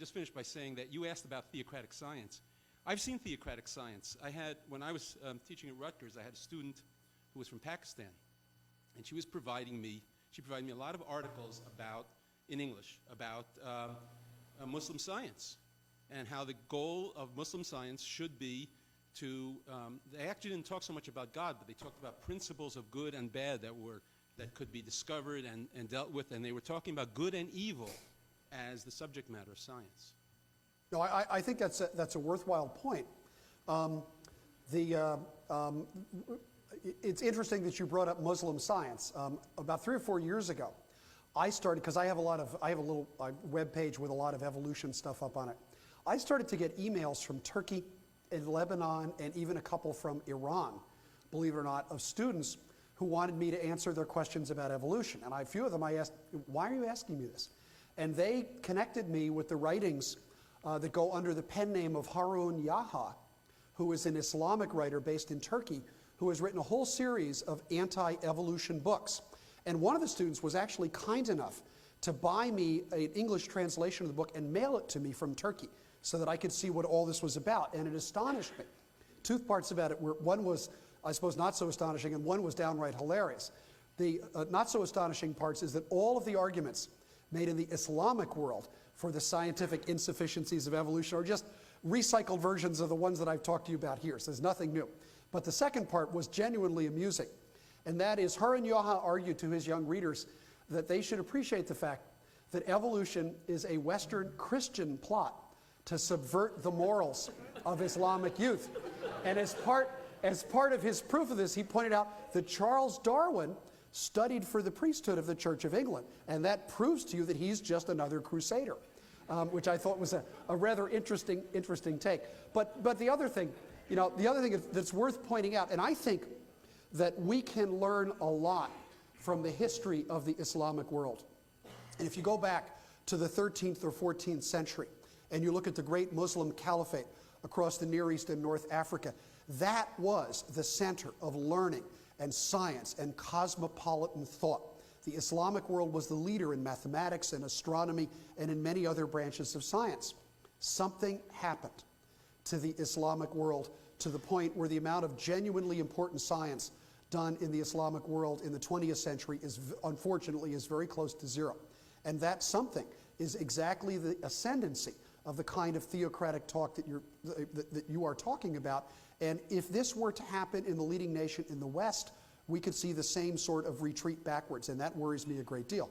just finish by saying that you asked about theocratic science. I've seen theocratic science. When I was teaching at Rutgers, I had a student who was from Pakistan, and she provided me a lot of articles in English about Muslim science and how the goal of Muslim science should be they actually didn't talk so much about God, but they talked about principles of good and bad that could be discovered and dealt with, and they were talking about good and evil as the subject matter of science. No, I think that's a worthwhile point. It's interesting that you brought up Muslim science. About 3 or 4 years ago, I started, because I have a little web page with a lot of evolution stuff up on it. I started to get emails from Turkey and Lebanon and even a couple from Iran, believe it or not, of students who wanted me to answer their questions about evolution. And a few of them I asked, why are you asking me this? And they connected me with the writings that go under the pen name of Harun Yaha, who is an Islamic writer based in Turkey, who has written a whole series of anti-evolution books. And one of the students was actually kind enough to buy me an English translation of the book and mail it to me from Turkey so that I could see what all this was about. And it astonished me. Two parts about it were, one was, I suppose, not so astonishing, and one was downright hilarious. The not so astonishing parts is that all of the arguments made in the Islamic world for the scientific insufficiencies of evolution are just recycled versions of the ones that I've talked to you about here. So there's nothing new. But the second part was genuinely amusing. And that is, Harun Yaha argued to his young readers that they should appreciate the fact that evolution is a Western Christian plot to subvert the morals of Islamic youth. And as part of his proof of this, he pointed out that Charles Darwin studied for the priesthood of the Church of England. And that proves to you that he's just another crusader, which I thought was a rather interesting take. But the other thing, that's worth pointing out, and I think that we can learn a lot from the history of the Islamic world. And if you go back to the 13th or 14th century, and you look at the great Muslim caliphate across the Near East and North Africa, that was the center of learning and science and cosmopolitan thought. The Islamic world was the leader in mathematics and astronomy and in many other branches of science. Something happened to the Islamic world to the point where the amount of genuinely important science done in the Islamic world in the 20th century unfortunately is very close to zero. And that something is exactly the ascendancy of the kind of theocratic talk that you are talking about. And if this were to happen in the leading nation in the West, we could see the same sort of retreat backwards, and that worries me a great deal.